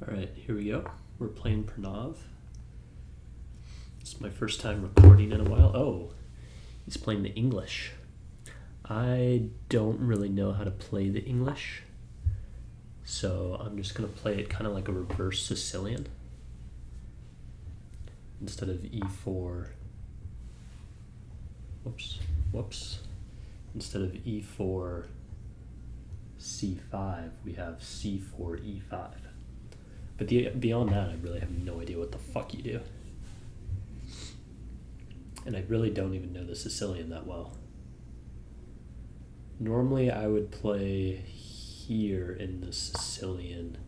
Alright, here we go. We're playing Pranav. It's my first time recording in a while. Oh, he's playing the English. I don't really know how to play the English, so I'm just going to play it kind of like a reverse Sicilian. Instead of e4, whoops. Instead of e4, c5, we have c4, e5. But beyond that, I really have no idea what the fuck you do. And I really don't even know the Sicilian that well. Normally I would play here in the Sicilian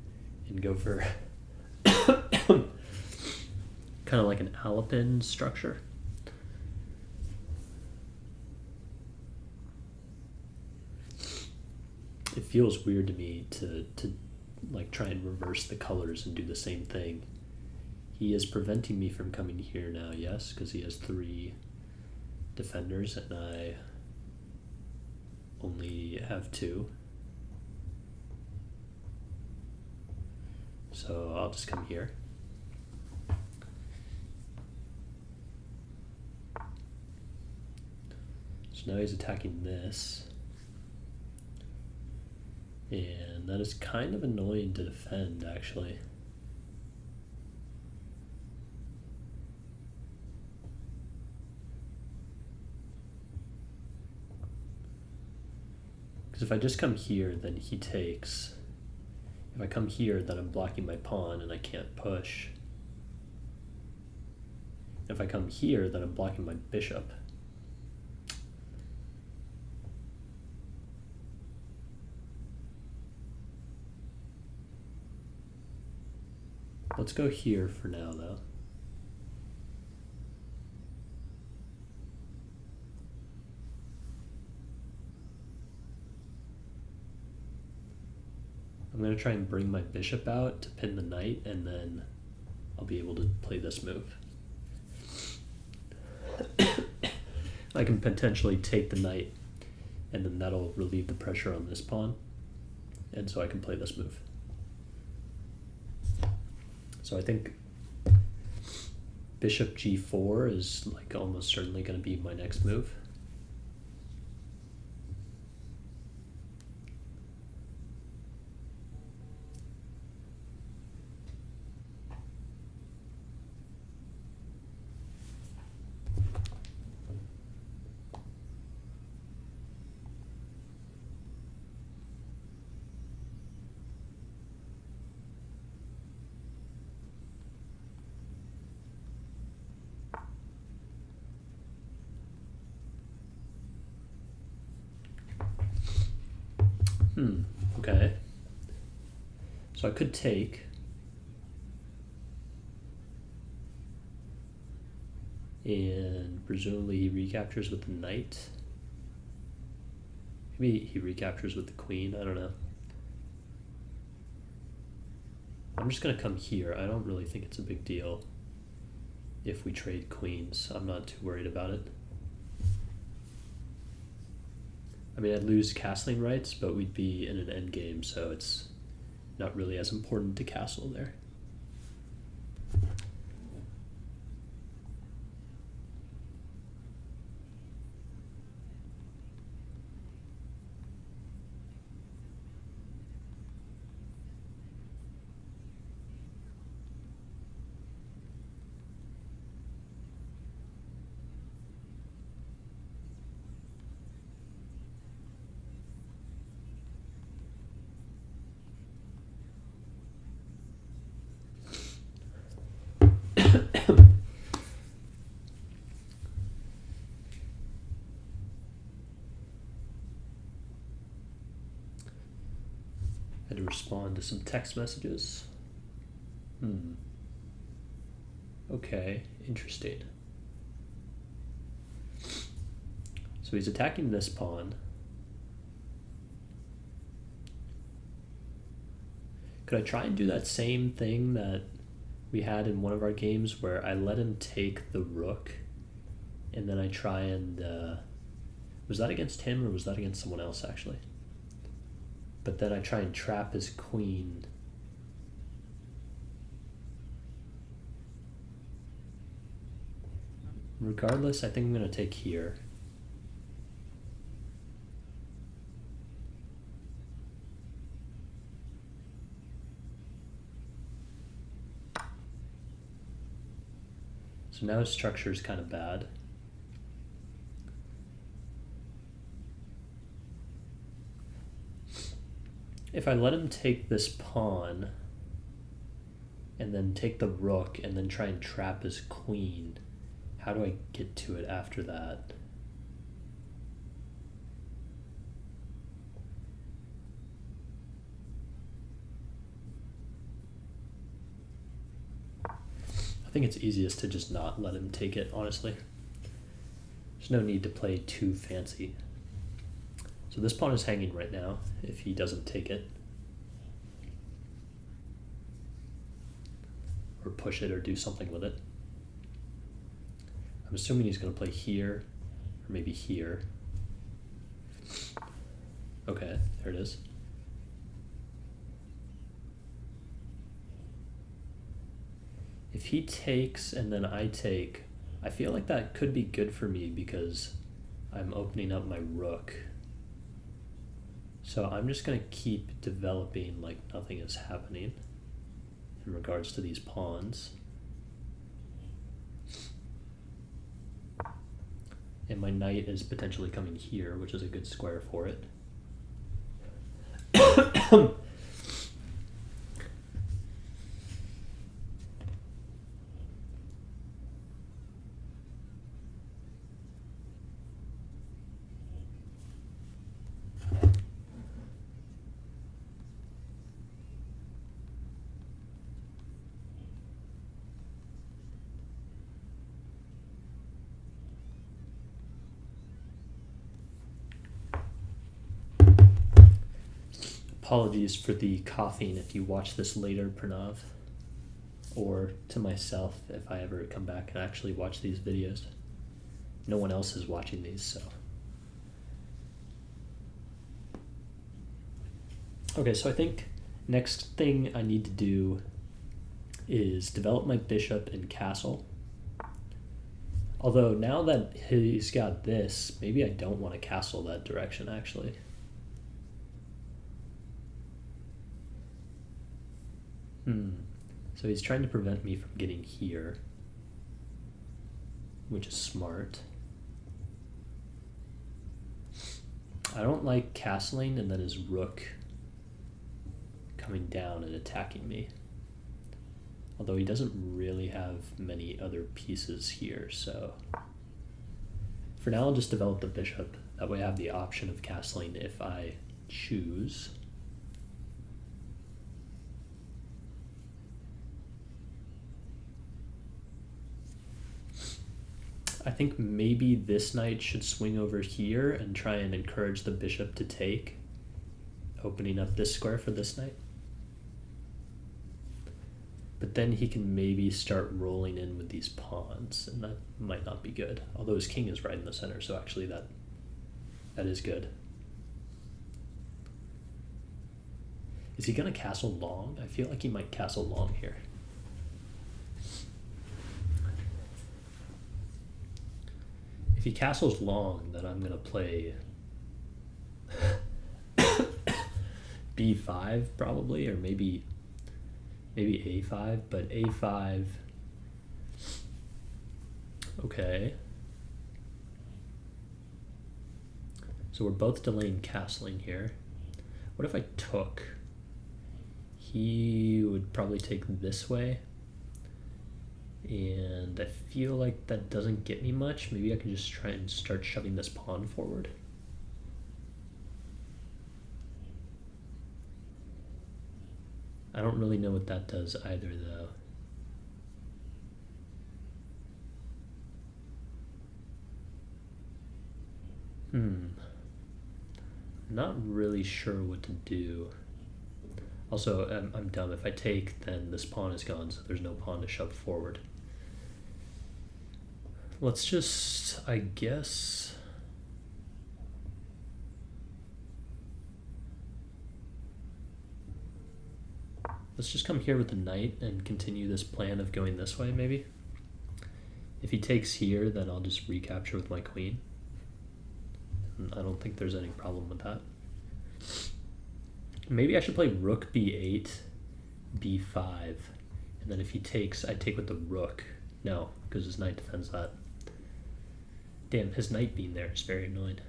and go for kind of like an Alpin structure. It feels weird to me to like try and reverse the colors and do the same thing. He is preventing me from coming here now, yes, because he has 3 defenders and I only have 2. So I'll just come here. So now he's attacking this. And that is kind of annoying to defend, actually. Because if I just come here, then he takes. If I come here, then I'm blocking my pawn and I can't push. If I come here, then I'm blocking my bishop. Let's go here for now, though. I'm going to try and bring my bishop out to pin the knight, and then I'll be able to play this move. I can potentially take the knight, and then that'll relieve the pressure on this pawn, and so I can play this move. So I think bishop g4 is like almost certainly going to be my next move. Okay. So I could take. And presumably he recaptures with the knight. Maybe he recaptures with the queen, I don't know. I'm just going to come here. I don't really think it's a big deal if we trade queens. I'm not too worried about it. I mean, I'd lose castling rights, but we'd be in an endgame, so it's not really as important to castle there. Had to respond to some text messages. Okay, interesting. So he's attacking this pawn. Could I try and do that same thing that we had in one of our games where I let him take the rook and then I try and was that against him or was that against someone else actually? But then I try and trap his queen Regardless, I think I'm going to take here. So now his structure is kind of bad. If I let him take this pawn and then take the rook and then try and trap his queen, how do I get to it after that? I think it's easiest to just not let him take it, honestly. There's no need to play too fancy. So this pawn is hanging right now if he doesn't take it. Or push it or do something with it. I'm assuming he's going to play here or maybe here. Okay, there it is. If he takes and then I take, I feel like that could be good for me because I'm opening up my rook. So I'm just going to keep developing like nothing is happening in regards to these pawns. And my knight is potentially coming here, which is a good square for it. Apologies for the coughing if you watch this later, Pranav, or to myself if I ever come back and actually watch these videos. No one else is watching these, so. Okay, so I think next thing I need to do is develop my bishop and castle. Although now that he's got this, maybe I don't want to castle that direction actually. So he's trying to prevent me from getting here, which is smart. I don't like castling and then his rook coming down and attacking me. Although he doesn't really have many other pieces here, so for now I'll just develop the bishop. That way I have the option of castling if I choose. I think maybe this knight should swing over here and try and encourage the bishop to take, opening up this square for this knight. But then he can maybe start rolling in with these pawns, and that might not be good. Although his king is right in the center, so actually that is good. Is he going to castle long? I feel like he might castle long here. If he castles long, then I'm going to play b5 probably, or maybe a5, but a5, okay. So we're both delaying castling here. What if I took? He would probably take this way. And I feel like that doesn't get me much. Maybe I can just try and start shoving this pawn forward. I don't really know what that does either, though. Not really sure what to do. Also, I'm dumb. If I take, then this pawn is gone, so there's no pawn to shove forward. Let's just, I guess... Let's just come here with the knight and continue this plan of going this way, maybe. If he takes here, then I'll just recapture with my queen. And I don't think there's any problem with that. Maybe I should play rook b8, b5, and then if he takes, I take with the rook. No, because his knight defends that. Damn, his knight being there is very annoying.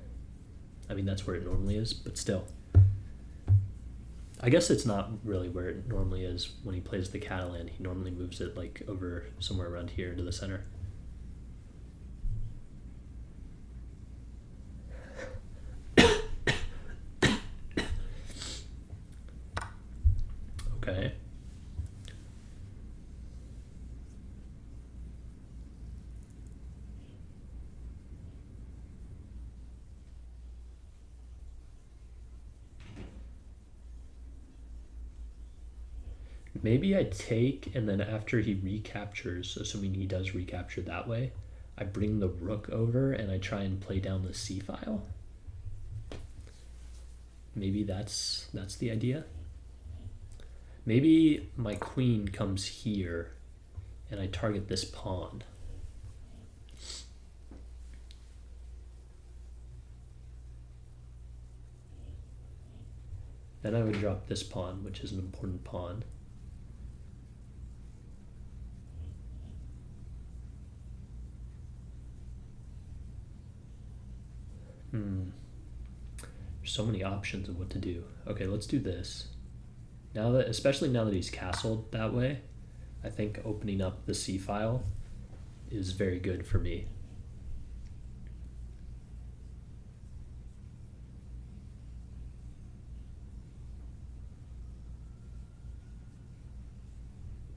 I mean, that's where it normally is, but still. I guess it's not really where it normally is when he plays the Catalan. He normally moves it like over somewhere around here into the center. Okay. Maybe I take, and then after he recaptures, assuming he does recapture that way, I bring the rook over and I try and play down the c file. Maybe that's the idea. Maybe my queen comes here and I target this pawn. Then I would drop this pawn, which is an important pawn. There's so many options of what to do. Okay, let's do this. Now that, especially now that he's castled that way, I think opening up the c file is very good for me.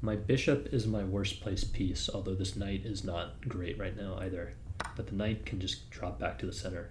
My bishop is my worst placed piece, although this knight is not great right now either. But the knight can just drop back to the center.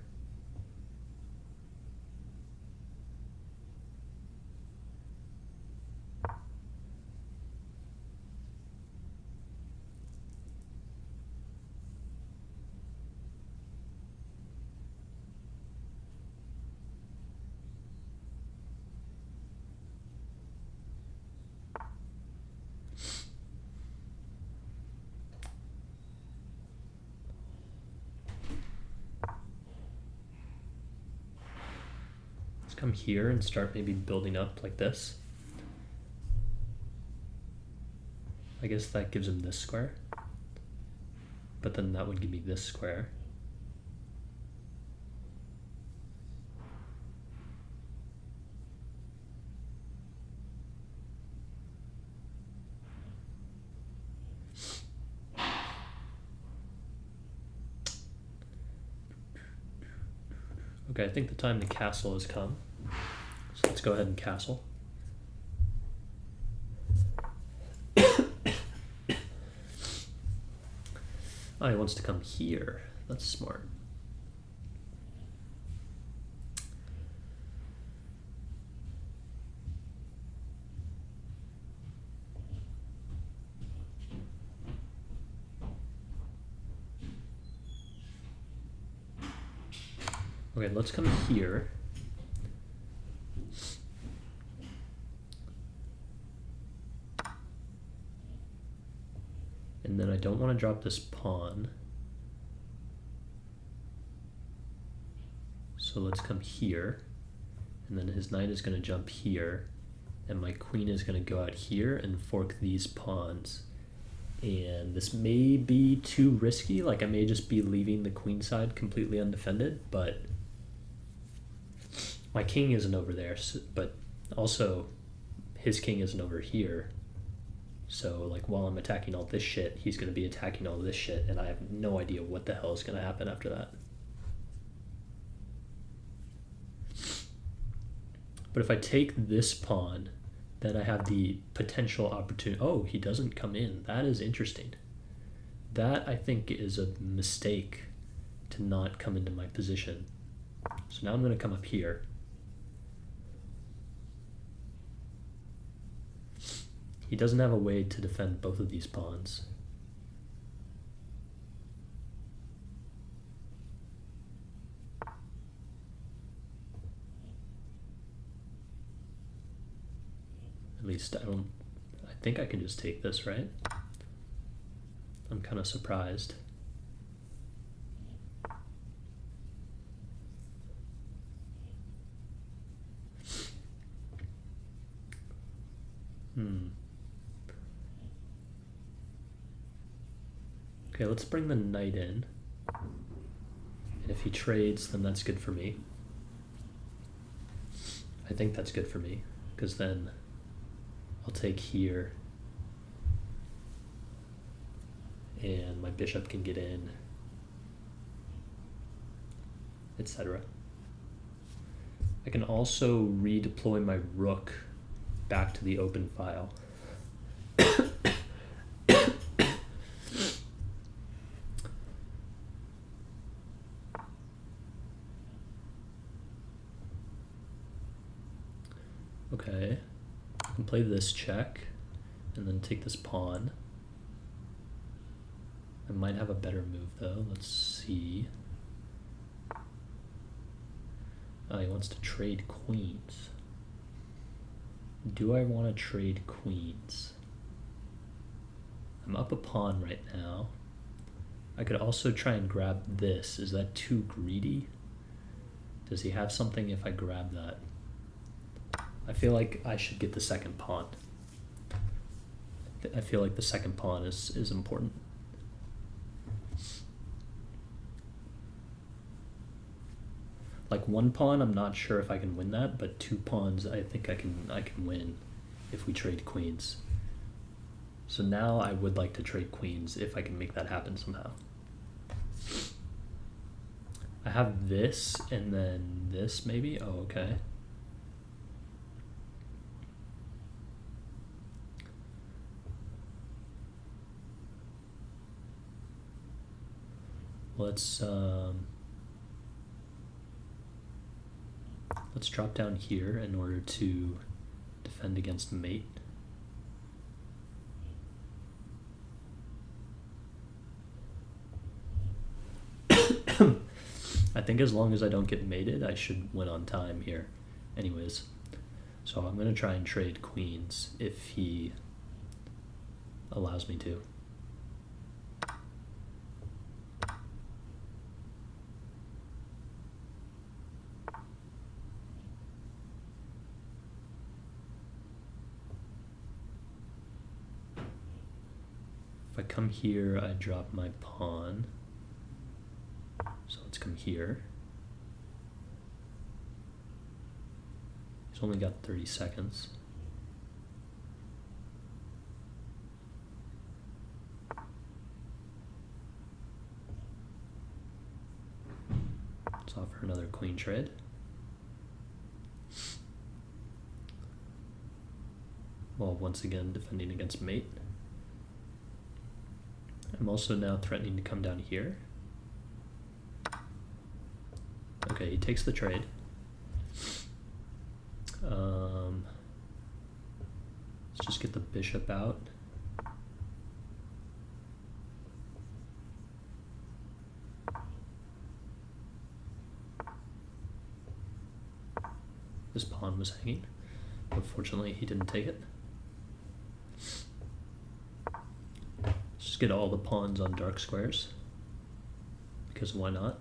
Come here and start maybe building up like this. I guess that gives him this square, but then that would give me this square. Okay, I think the time to castle has come. So let's go ahead and castle. Oh, he wants to come here. That's smart. Okay, let's come here. And then I don't want to drop this pawn. So let's come here. And then his knight is going to jump here. And my queen is going to go out here and fork these pawns. And this may be too risky. Like I may just be leaving the queen side completely undefended, but my king isn't over there, but also his king isn't over here. So like while I'm attacking all this shit, he's going to be attacking all this shit, and I have no idea what the hell is going to happen after that. But if I take this pawn, then I have the potential opportunity. Oh, he doesn't come in. That is interesting. That I think is a mistake to not come into my position. So now I'm going to come up here. He doesn't have a way to defend both of these pawns. At least I think I can just take this, right? I'm kind of surprised. Okay, let's bring the knight in. And if he trades, then that's good for me. I think that's good for me, because then I'll take here, and my bishop can get in, etc. I can also redeploy my rook back to the open file. Okay, I can play this check and then take this pawn. I might have a better move though. Let's see. Oh, he wants to trade queens. Do I want to trade queens? I'm up a pawn right now. I could also try and grab this. Is that too greedy? Does he have something if I grab that? I feel like I should get the second pawn. I feel like the second pawn is important. Like one pawn, I'm not sure if I can win that, but two pawns, I think I can win if we trade queens. So now I would like to trade queens if I can make that happen somehow. I have this and then this maybe. Oh, okay. Let's drop down here in order to defend against mate. I think as long as I don't get mated, I should win on time here. Anyways, so I'm going to try and trade queens if he allows me to. If I come here, I drop my pawn. So let's come here. He's only got 30 seconds. Let's offer another queen trade. Well, once again, defending against mate. I'm also now threatening to come down here. Okay, he takes the trade. Let's just get the bishop out. This pawn was hanging. Unfortunately, he didn't take it. Just get all the pawns on dark squares, because why not?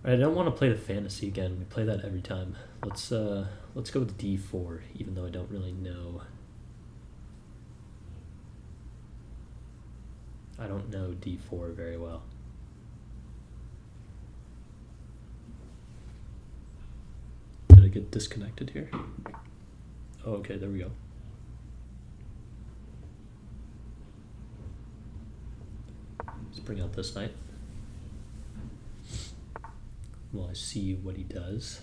I don't want to play the fantasy again. We play that every time. Let's go with d4, even though I don't really know. I don't know d4 very well. Did I get disconnected here? Oh, okay, there we go. Let's bring out this knight. Well, I see what he does.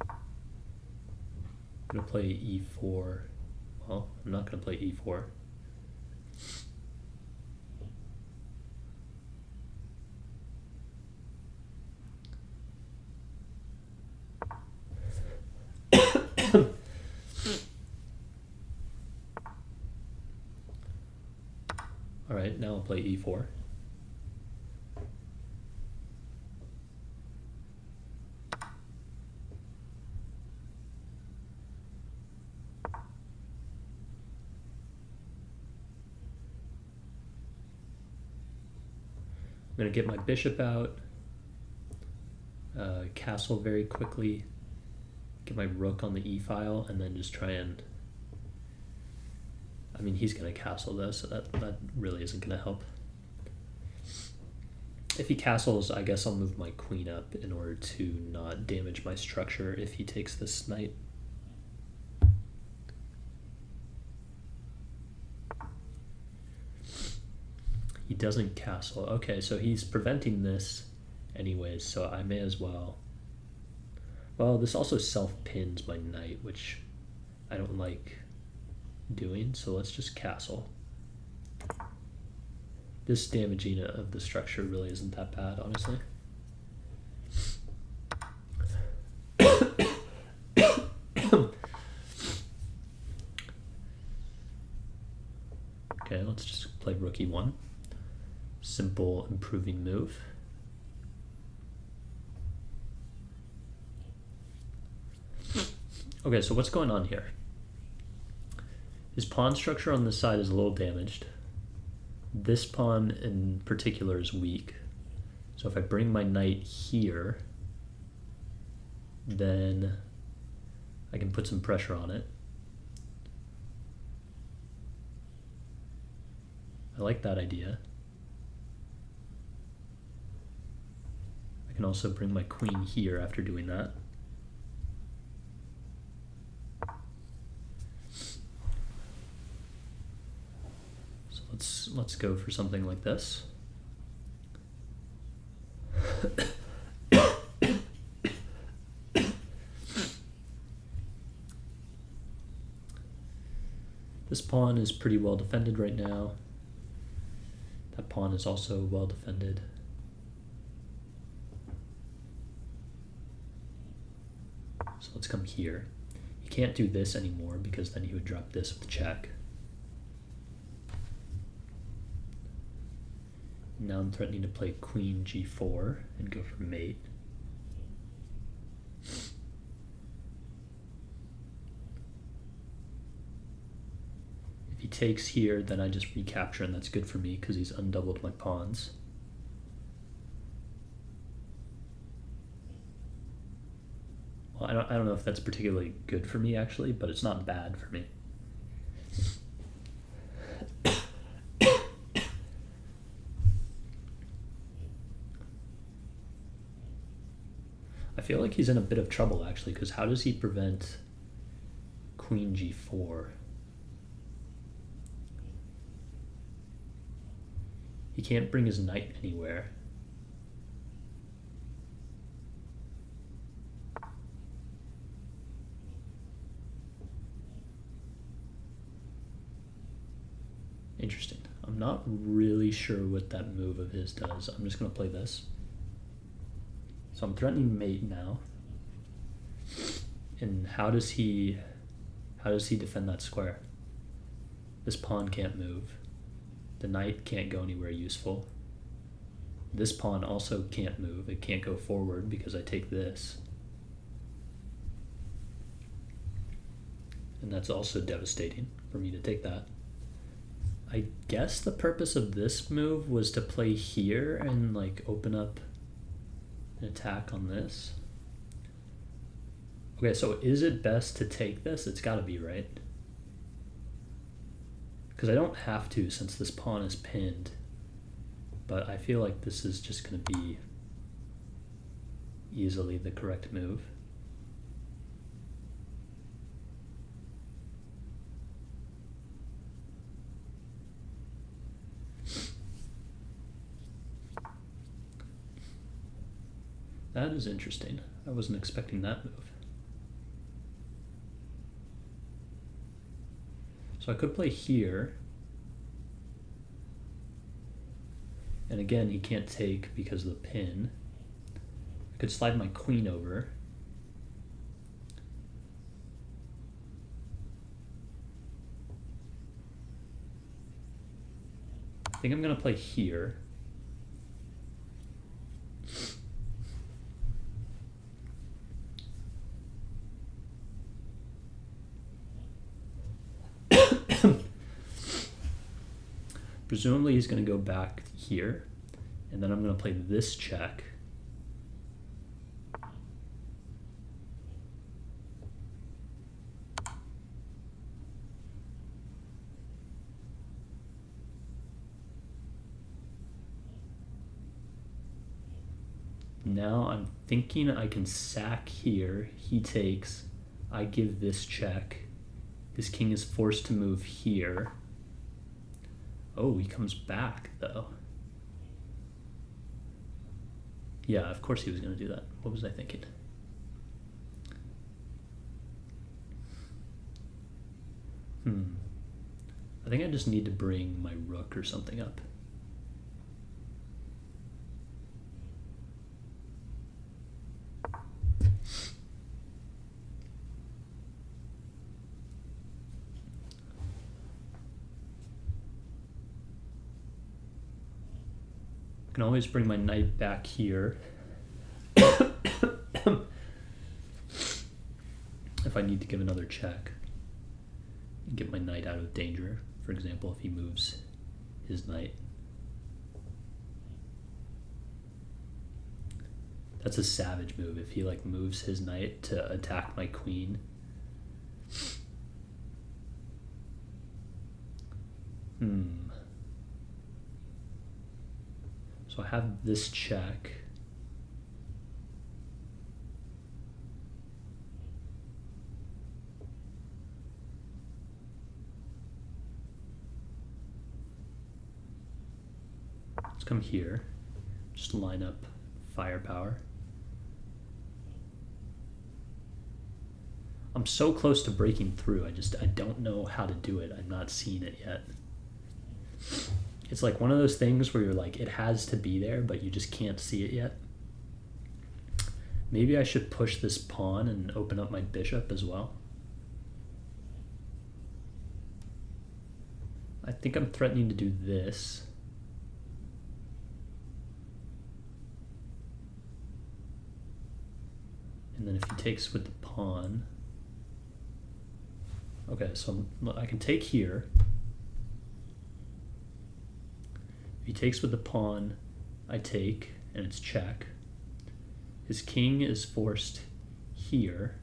I'm gonna play e4. Well, I'm not gonna play e4. All right, now I'll play e4. going to get my bishop out, castle very quickly, get my rook on the e-file, and then just try and... I mean, he's going to castle this, so that really isn't going to help. If he castles, I guess I'll move my queen up in order to not damage my structure if he takes this knight. He doesn't castle. Okay, so he's preventing this anyways, so I may as well... Well, this also self-pins my knight, which I don't like doing, so let's just castle. This damaging of the structure really isn't that bad, honestly. Okay, let's just play rook e1. Simple improving move. Okay, so what's going on here? His pawn structure on this side is a little damaged. This pawn in particular is weak. So if I bring my knight here, then I can put some pressure on it. I like that idea. I can also bring my queen here after doing that. So let's go for something like this. This pawn is pretty well defended right now. That pawn is also well defended. So let's come here. You can't do this anymore because then he would drop this with check. Now I'm threatening to play queen g4 and go for mate. If he takes here, then I just recapture, and that's good for me because he's undoubled my pawns. Well, I don't know if that's particularly good for me actually, but it's not bad for me. I feel like he's in a bit of trouble actually, because how does he prevent queen g4? He can't bring his knight anywhere. Interesting. I'm not really sure what that move of his does. I'm just going to play this. So I'm threatening mate now. And how does he defend that square? This pawn can't move. The knight can't go anywhere useful. This pawn also can't move. It can't go forward because I take this. And that's also devastating for me to take that. I guess the purpose of this move was to play here and like open up an attack on this. Okay, so is it best to take this? It's gotta be, right? Because I don't have to since this pawn is pinned, but I feel like this is just gonna be easily the correct move. That is interesting. I wasn't expecting that move. So I could play here. And again, he can't take because of the pin. I could slide my queen over. I think I'm going to play here. Presumably he's going to go back here And then I'm going to play this check. Now I'm thinking I can sack here. He takes. I give this check. His king is forced to move here. Oh, he comes back, though. Yeah, of course he was going to do that. What was I thinking? I think I just need to bring my rook or something up. I can always bring my knight back here. If I need to give another check and get my knight out of danger. For example, if he moves his knight. That's a savage move. If he like moves his knight to attack my queen. So I have this check. Let's come here. Just line up firepower. I'm so close to breaking through. I don't know how to do it. I'm not seeing it yet. It's like one of those things where you're like, it has to be there, but you just can't see it yet. Maybe I should push this pawn and open up my bishop as well. I think I'm threatening to do this. And then if he takes with the pawn. Okay, so I can take here. If he takes with the pawn, I take, and it's check. His king is forced here.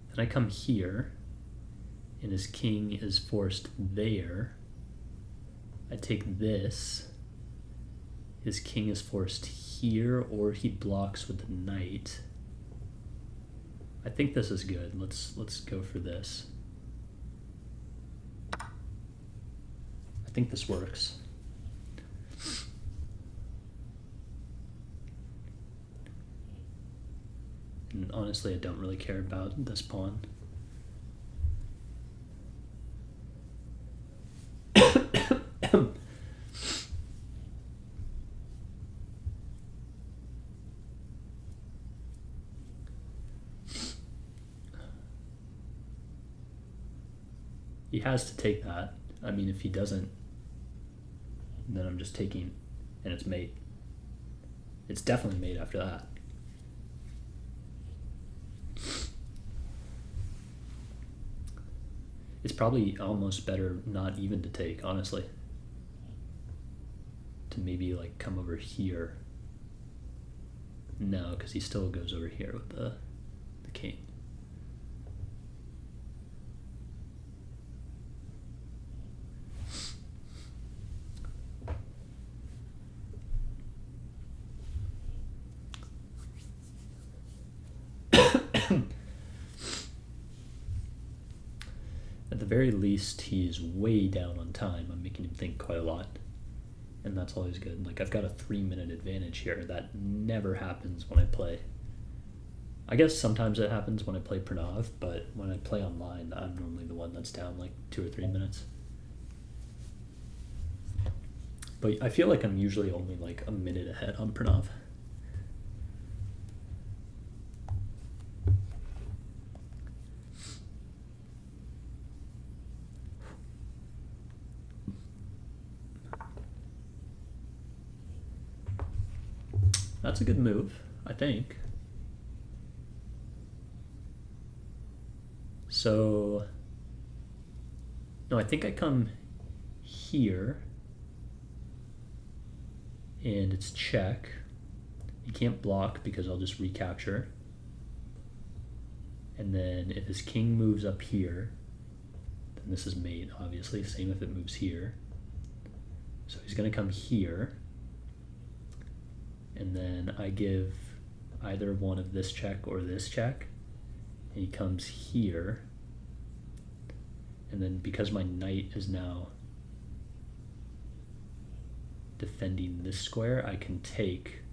Then I come here, and his king is forced there. I take this. His king is forced here, or he blocks with the knight. I think this is good. Let's go for this. I think this works. And honestly, I don't really care about this pawn. He has to take that. I mean, if he doesn't, then I'm just taking, and it's mate. It's definitely mate after that. It's probably almost better not even to take, honestly. To maybe like come over here. No, because he still goes over here with the king. At the very least, he's way down on time. I'm making him think quite a lot. And that's always good. Like, I've got a 3-minute advantage here. That never happens when I play. I guess sometimes it happens when I play Pranav, but when I play online, I'm normally the one that's down like 2 or 3 minutes. But I feel like I'm usually only like a minute ahead on Pranav. That's a good move, I think. So, no, I think I come here. and it's check. He can't block because I'll just recapture. And then if his king moves up here, then this is mate, obviously. Same if it moves here. So he's going to come here. And then I give either one of this check or this check. And he comes here. And then because my knight is now defending this square, I can take,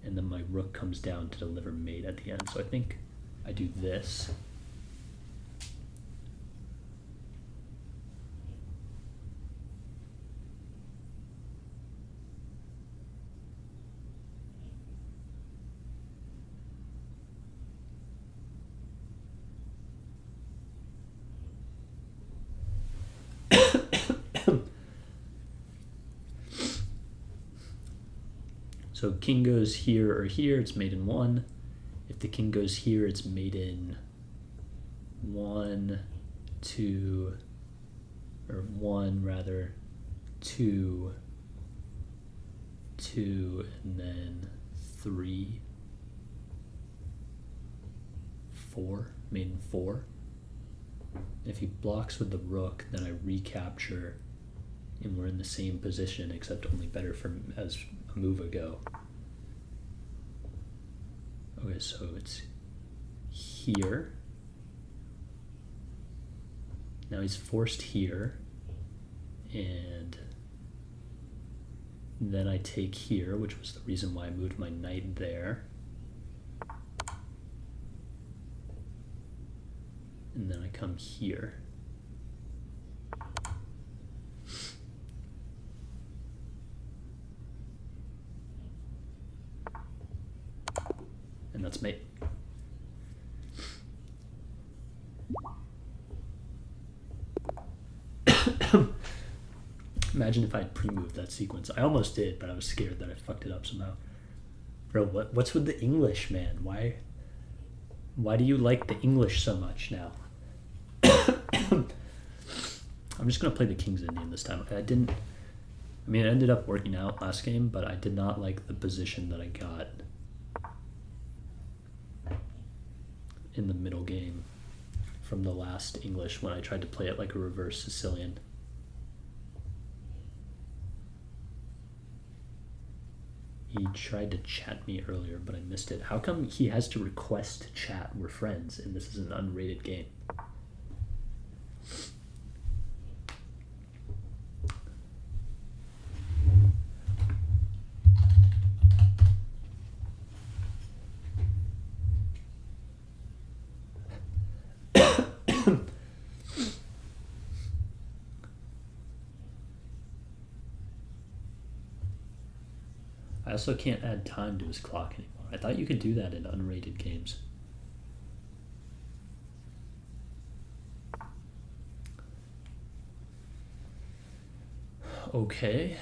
and then my rook comes down to deliver mate at the end. So I think I do this. So king goes here or here, it's mate in 1. If the king goes here, it's mate in 1, 2, or 1 rather, 2, 2, and then 3, 4, mate in 4. If he blocks with the rook, then I recapture, and we're in the same position, except only better from as a move ago. Okay, so it's here. Now he's forced here, and then I take here, which was the reason why I moved my knight there. And then I come here. And that's mate. Imagine if I had pre-moved that sequence. I almost did, but I was scared that I fucked it up somehow. Bro, what's with the English, man? Why do you like the English so much now? I'm just gonna play the King's Indian this time. It ended up working out last game, but I did not like the position that I got in the middle game from the last English when I tried to play it like a reverse Sicilian. He tried to chat me earlier, but I missed it. How come he has to request to chat? We're friends, and this is an unrated game. I also can't add time to his clock anymore. I thought you could do that in unrated games. Okay.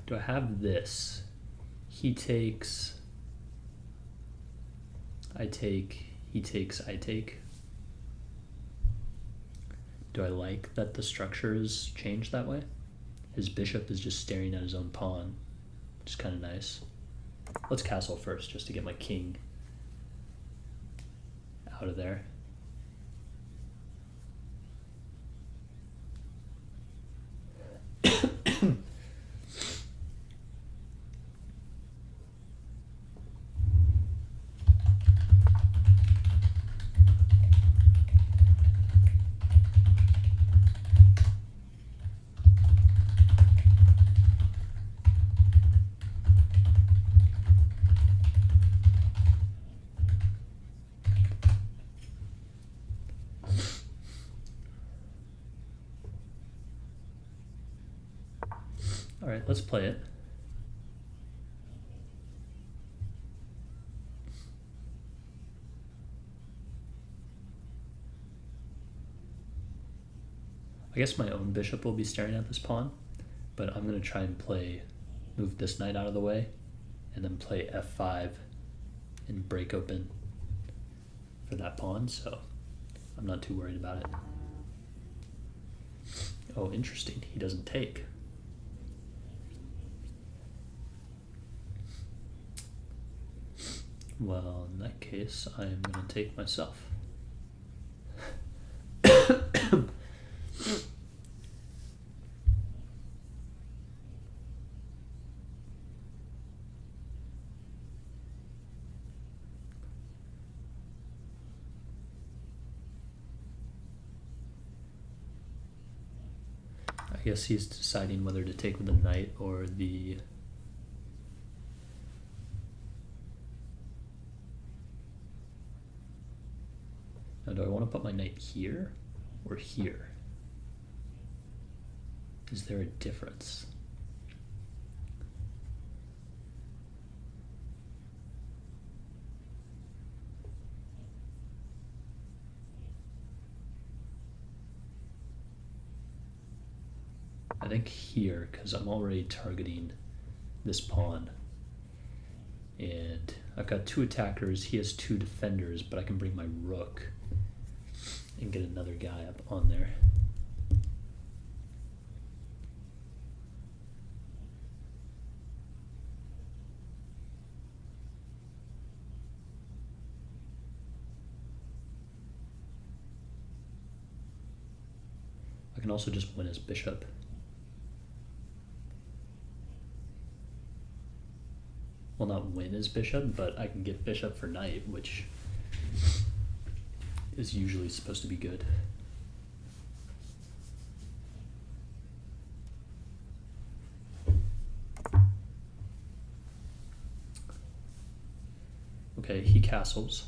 Do I have this? He takes, I take, he takes, I take. Do I like that the structure is changed that way? His bishop is just staring at his own pawn, which is kind of nice. Let's castle first, just to get my king out of there. All right, let's play it. I guess my own bishop will be staring at this pawn, but I'm going to try and move this knight out of the way, and then play f5 and break open for that pawn, so I'm not too worried about it. Oh, interesting. He doesn't take. Well, in that case, I am going to take myself. I guess he's deciding whether to take with the knight or the... Now, do I want to put my knight here or here? Is there a difference? I think here, because I'm already targeting this pawn. And I've got 2 attackers, he has 2 defenders, but I can bring my rook and get another guy up on there. I can also just win his bishop. Well, not win his bishop, but I can get bishop for knight, which is usually supposed to be good. Okay, he castles.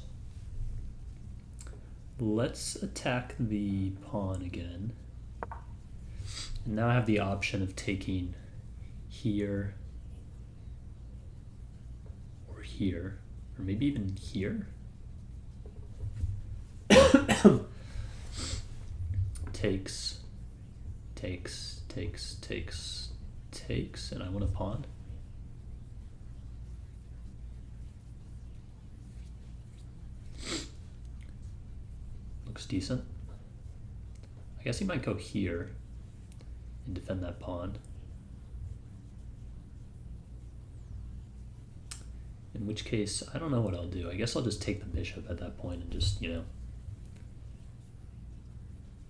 Let's attack the pawn again. And now I have the option of taking here or here, or maybe even here. Takes, takes, takes, takes, takes, and I want a pawn. Looks decent. I guess he might go here and defend that pawn. In which case, I don't know what I'll do. I guess I'll just take the bishop at that point and just, you know,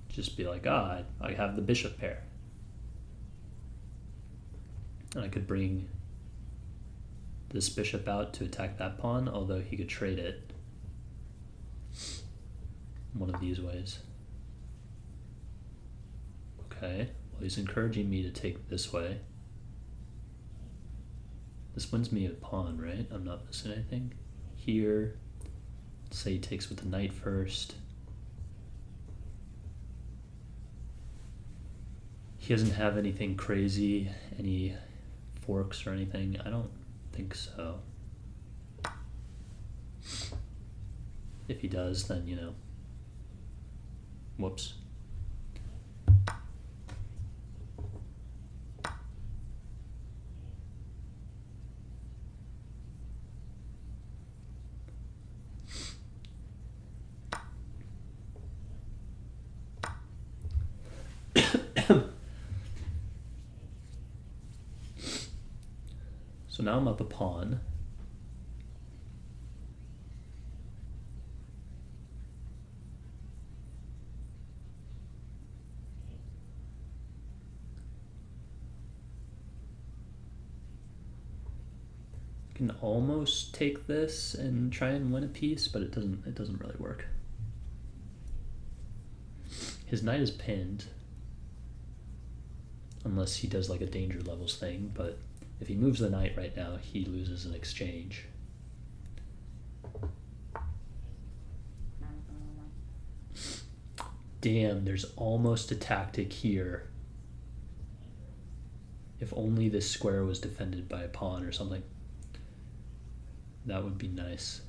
just be like, I have the bishop pair. And I could bring this bishop out to attack that pawn, although he could trade it one of these ways. Okay, well, he's encouraging me to take this way. This wins me a pawn, right? I'm not missing anything. Here, let's say he takes with the knight first. He doesn't have anything crazy, any forks or anything. I don't think so. If he does, then, you know, whoops. So now I'm up a pawn. Can almost take this and try and win a piece, but it doesn't really work. His knight is pinned, unless he does like a danger levels thing, but if he moves the knight right now, he loses an exchange. Damn, there's almost a tactic here. If only this square was defended by a pawn or something. That would be nice.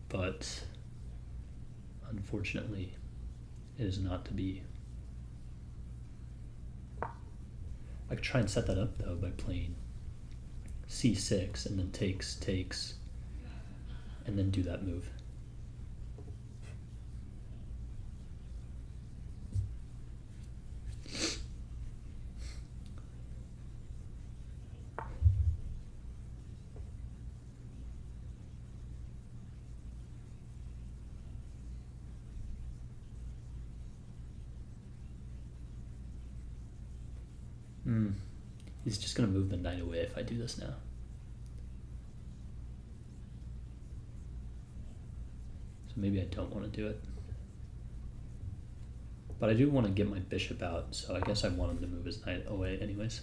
But unfortunately, It is not to be. I could try and set that up though by playing c6 and then takes, and then do that move. He's just going to move the knight away if I do this now. So maybe I don't want to do it. But I do want to get my bishop out, so I guess I want him to move his knight away anyways.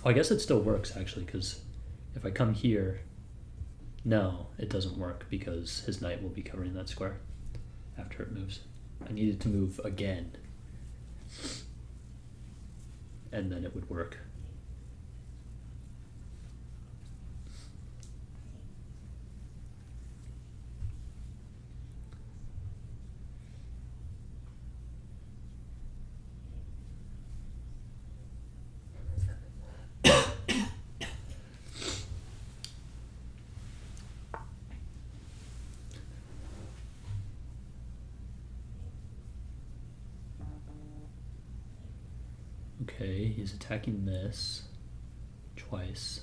Oh, I guess it still works actually, because if I come here, no, it doesn't work because his knight will be covering that square after it moves. I needed to move again, and then it would work. Okay, he's attacking this twice.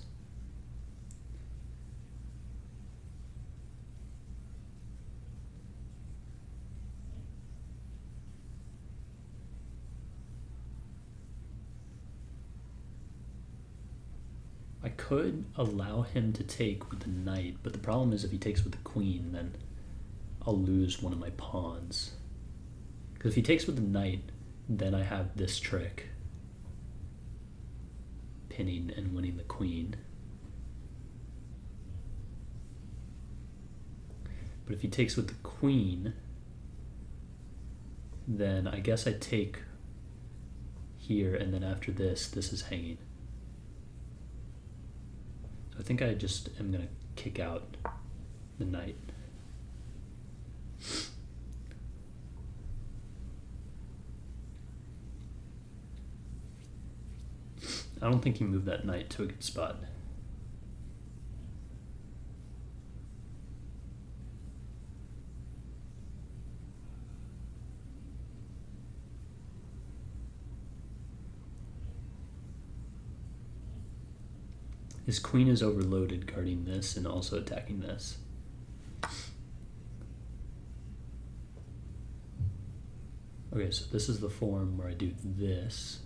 I could allow him to take with the knight, but the problem is if he takes with the queen, then I'll lose one of my pawns. Because if he takes with the knight, then I have this trick. Pinning and winning the queen. But if he takes with the queen, then I guess I take here, and then after this is hanging. So I think I just am going to kick out the knight. I don't think he moved that knight to a good spot. His queen is overloaded guarding this and also attacking this. Okay, so this is the form where I do this.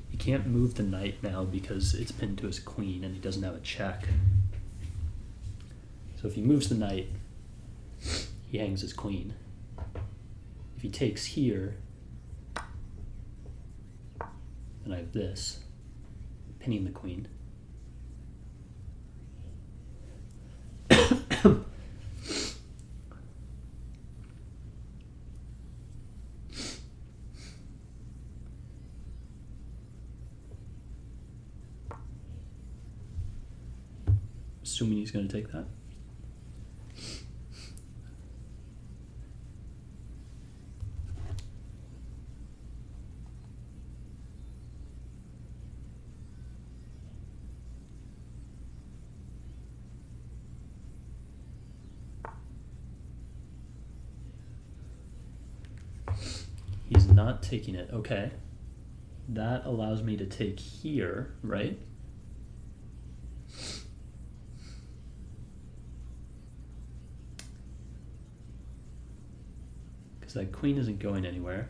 He can't move the knight now because it's pinned to his queen and he doesn't have a check. So if he moves the knight, he hangs his queen. If he takes here, then I have this, pinning the queen. Assuming he's going to take that. He's not taking it. Okay. That allows me to take here, right? Because that queen isn't going anywhere.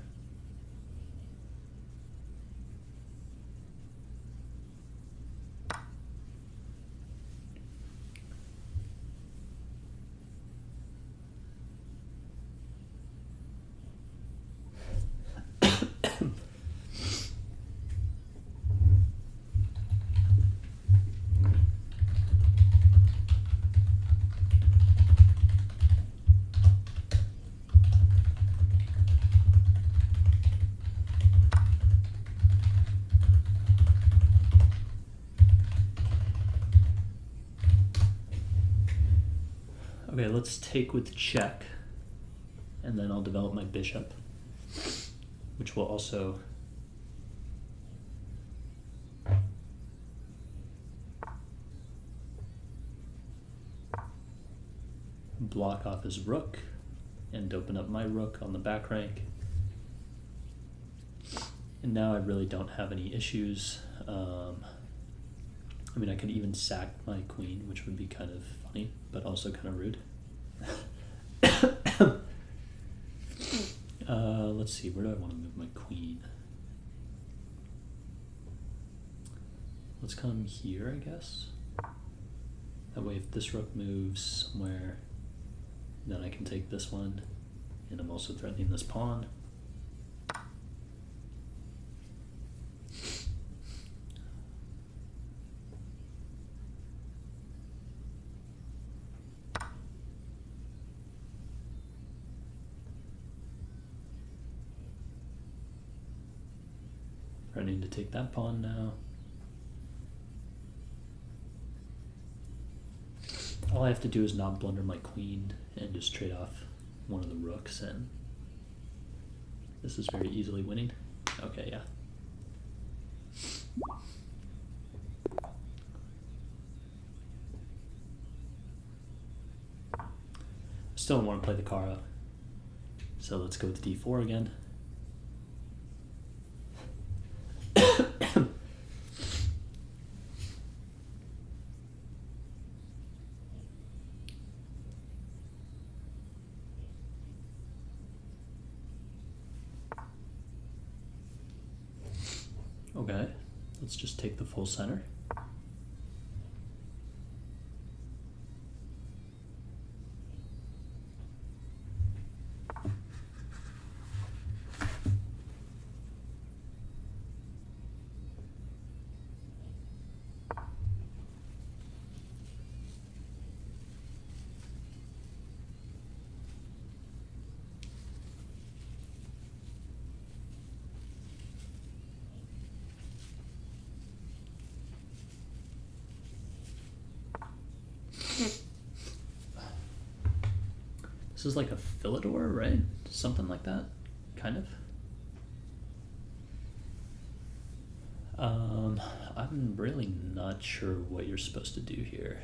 Okay, let's take with check, and then I'll develop my bishop, which will also block off his rook and open up my rook on the back rank. And now I really don't have any issues. I mean, I could even sack my queen, which would be kind of funny, but also kind of rude. Let's see, where do I want to move my queen? Let's come here, I guess. That way, if this rook moves somewhere, then I can take this one, and I'm also threatening this pawn. Threatening to take that pawn now. All I have to do is not blunder my queen and just trade off one of the rooks, and this is very easily winning. Okay, yeah. Still don't want to play the Cara, so let's go with d4 again. Okay, let's just take the full center. This is like a Philidor, right? Something like that, kind of. I'm really not sure what you're supposed to do here.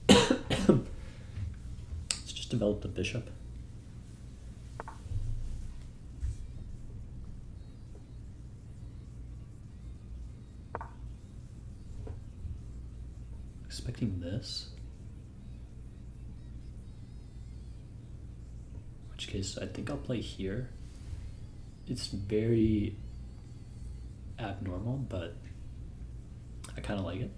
Let's just develop the bishop. Expecting this. In which case, I think I'll play here. It's very abnormal, but I kind of like it.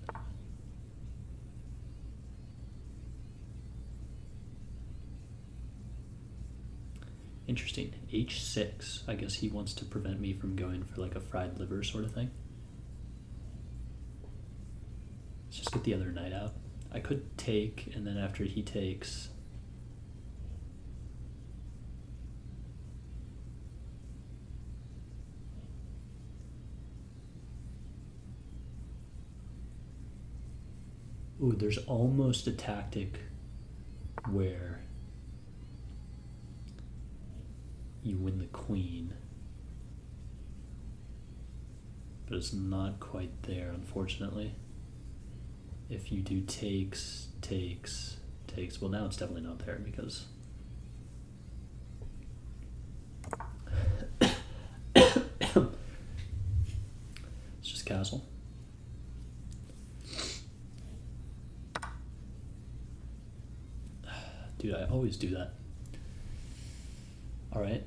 Interesting. H6. I guess he wants to prevent me from going for like a fried liver sort of thing. Let's just get the other knight out. I could take, and then after he takes, ooh, there's almost a tactic where you win the queen, but it's not quite there, unfortunately. If you do takes, well, now it's definitely not there because it's just castle. Dude, I always do that. All right,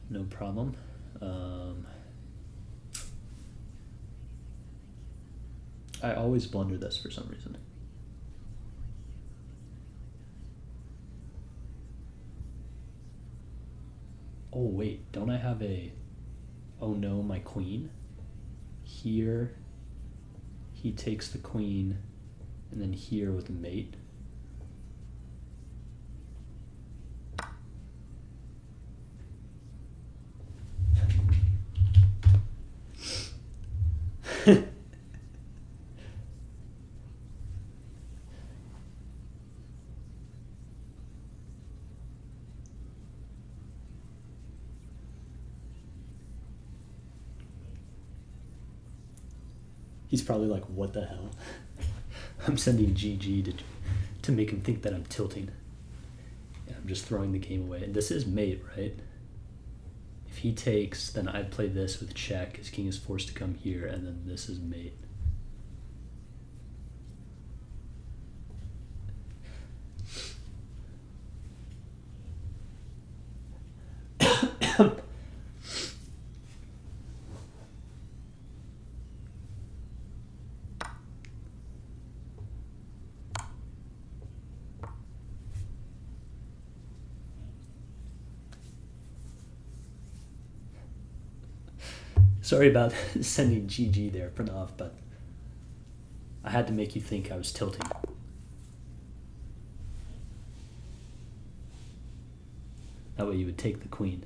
no problem. I always blunder this for some reason. Oh wait, don't I have a, oh no, my queen? Here, he takes the queen, and then here with a mate. He's probably like, what the hell? I'm sending GG to make him think that I'm tilting. Yeah, I'm just throwing the game away. And this is mate, right? If he takes, then I'd play this with check. His king is forced to come here, and then this is mate. Sorry about sending GG there, Pranav, but I had to make you think I was tilting. That way you would take the queen.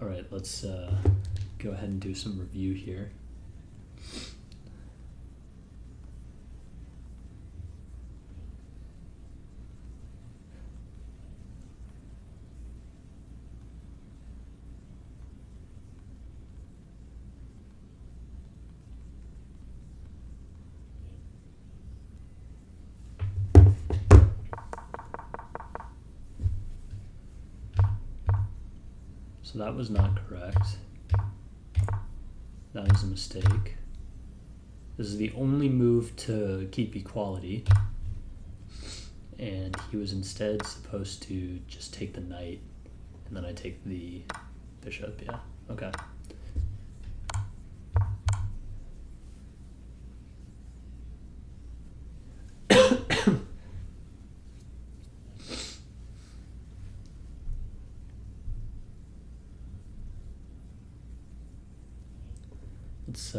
All right, let's go ahead and do some review here. So that was not correct. That was a mistake. This is the only move to keep equality. And he was instead supposed to just take the knight, and then I take the bishop, yeah, okay. Let's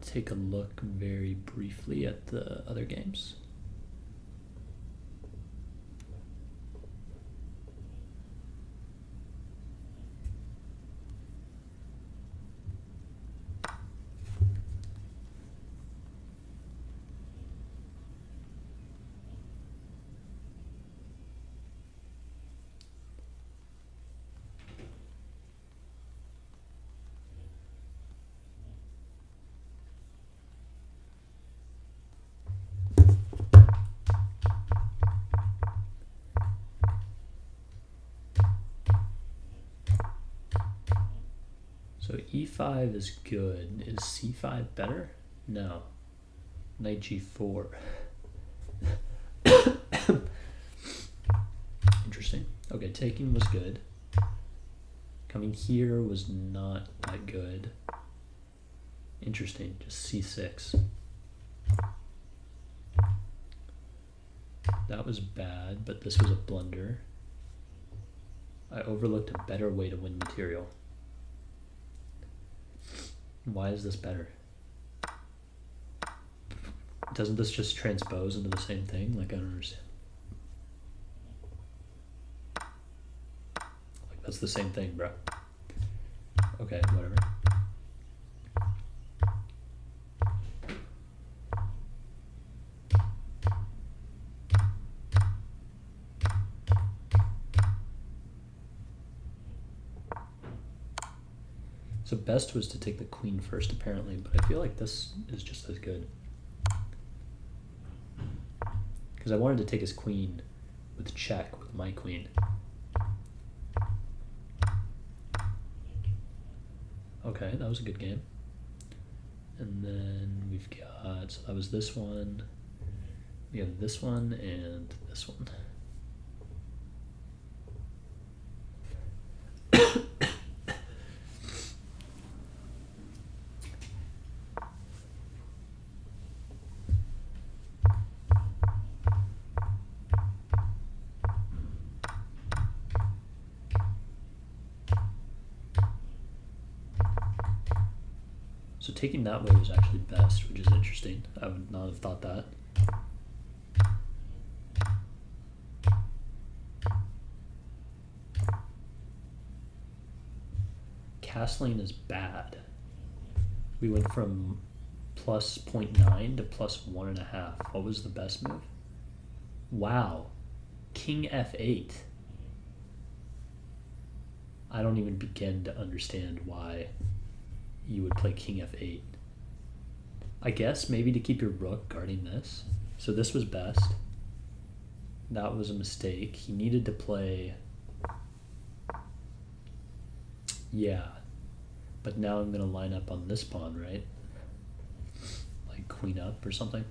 take a look very briefly at the other games. So e5 is good. Is c5 better? No. Knight g4. Interesting. Okay, taking was good. Coming here was not that good. Interesting, just c6. That was bad, but this was a blunder. I overlooked a better way to win material. Why is this better? Doesn't this just transpose into the same thing? Like, I don't understand. Like, that's the same thing, bro. Okay, whatever. So best was to take the queen first, apparently, but I feel like this is just as good. Because I wanted to take his queen with check with my queen. Okay, that was a good game. And then we've got, so that was this one. We have this one and this one. So taking that way was actually best, which is interesting. I would not have thought that. castling is bad. We went from plus 0.9 to plus 1.5. What was the best move? Wow. King f8. I don't even begin to understand why you would play king f8. I guess maybe to keep your rook guarding this. So this was best. That was a mistake. He needed to play... Yeah. But now I'm going to line up on this pawn, right? Like queen up or something.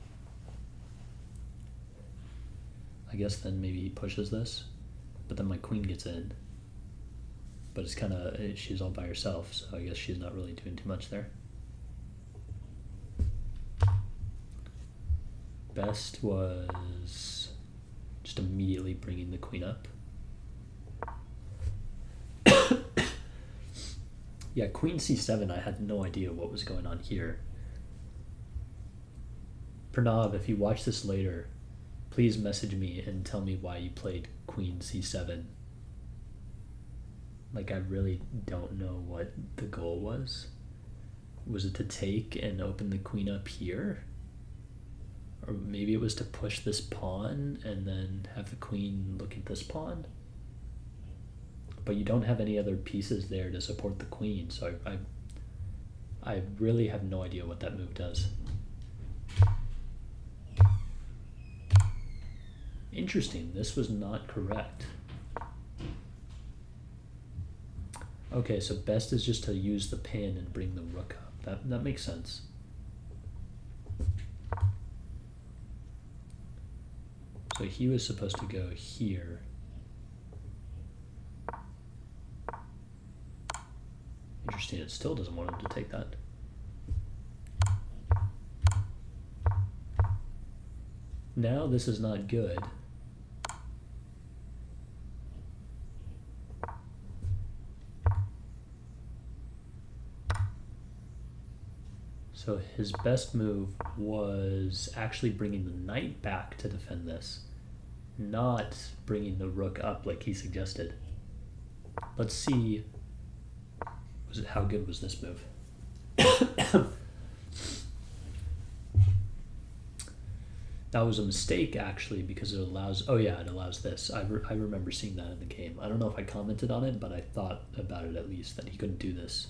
I guess then maybe he pushes this. But then my queen gets in. But it's kind of... She's all by herself, so I guess she's not really doing too much there. Best was just immediately bringing the queen up. Yeah, queen c7, I had no idea what was going on here. Pranav, if you watch this later, please message me and tell me why you played queen c7. Like, I really don't know what the goal was. Was it to take and open the queen up here? Or maybe it was to push this pawn and then have the queen look at this pawn. But you don't have any other pieces there to support the queen, so I really have no idea what that move does. Interesting, this was not correct. Okay, so best is just to use the pin and bring the rook up. That makes sense. So he was supposed to go here. Interesting, it still doesn't want him to take that. Now this is not good. So his best move was actually bringing the knight back to defend this, not bringing the rook up like he suggested. Let's see, how good was this move? That was a mistake, actually, because it allows... Oh, yeah, it allows this. I remember seeing that in the game. I don't know if I commented on it, but I thought about it at least, that he couldn't do this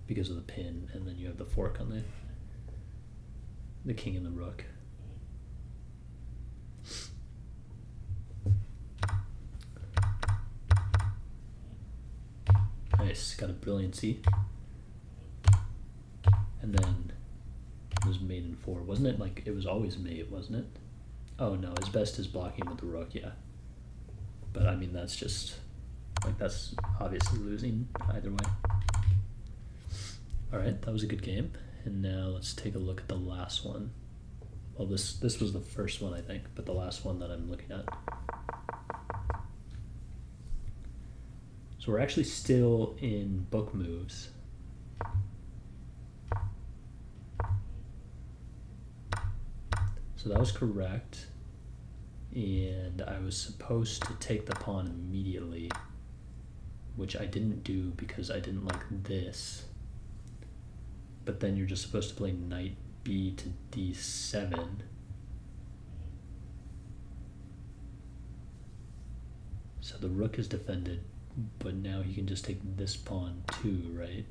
because of the pin, and then you have the fork on the king and the rook. Nice, got a brilliancy. And then it was mate in 4. Wasn't it like, it was always mate, wasn't it? Oh no, his best is blocking with the rook, yeah. But I mean, that's just, like, that's obviously losing either way. Alright, that was a good game. And now let's take a look at the last one. Well, this was the first one, I think, but the last one that I'm looking at. So we're actually still in book moves. So that was correct. And I was supposed to take the pawn immediately, which I didn't do because I didn't like this. But then you're just supposed to play knight b to d7. So the rook is defended, but now he can just take this pawn too, right?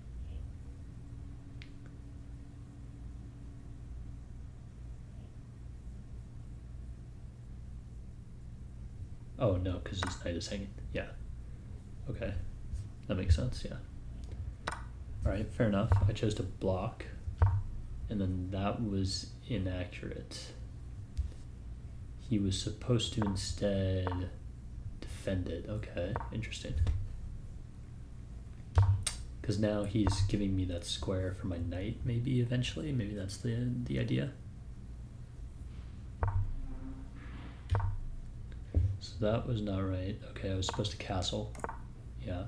Oh no, because his knight is hanging. Yeah. Okay. That makes sense, yeah. Alright, fair enough. I chose to block, and then that was inaccurate. He was supposed to instead defend it. Okay, interesting. Because now he's giving me that square for my knight, maybe eventually. Maybe that's the idea. So that was not right. Okay, I was supposed to castle. Yeah.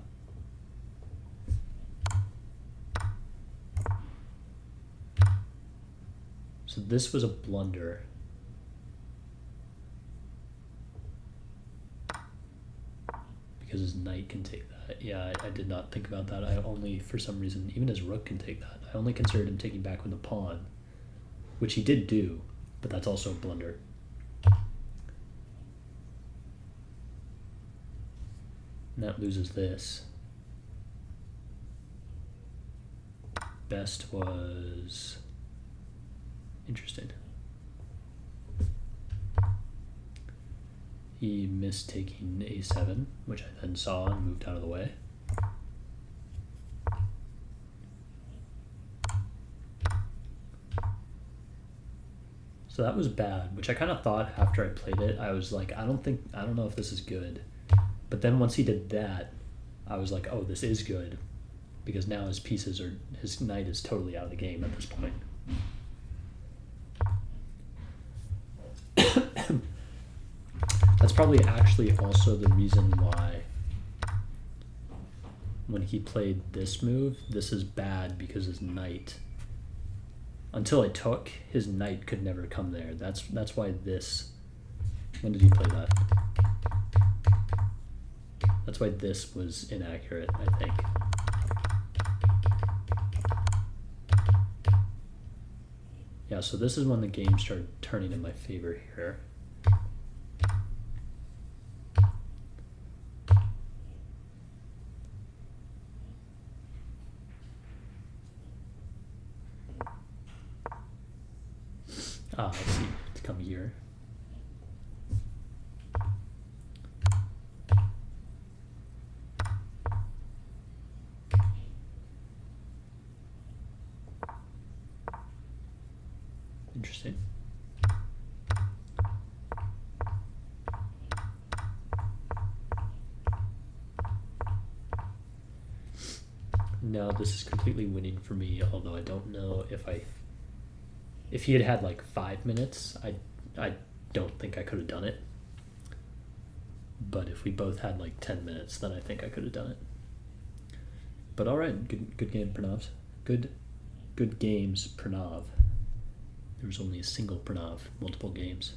So this was a blunder. Because his knight knight can take that. Yeah, I did not think about that. I only, for some reason, even his rook can take that. I only considered him taking back with the pawn, which he did do, but that's also a blunder. And that loses this. Best was interesting. He missed taking a7, which I then saw and moved out of the way. So that was bad, which I kind of thought after I played it. I was like, I don't know if this is good. But then once he did that, I was like, oh, this is good. Because now his knight is totally out of the game at this point. That's probably actually also the reason why when he played this move, this is bad because his knight, until I took, his knight could never come there. That's why this, when did he play that? That's why this was inaccurate, I think. Yeah, so this is when the game started turning in my favor here. Let's see, to come here. Interesting. Now this is completely winning for me, although I don't know if he had had like 5 minutes, I don't think I could have done it. But if we both had like 10 minutes, then I think I could have done it. But all right, good game, Pranav. Good games, Pranav. There was only a single Pranav, multiple games.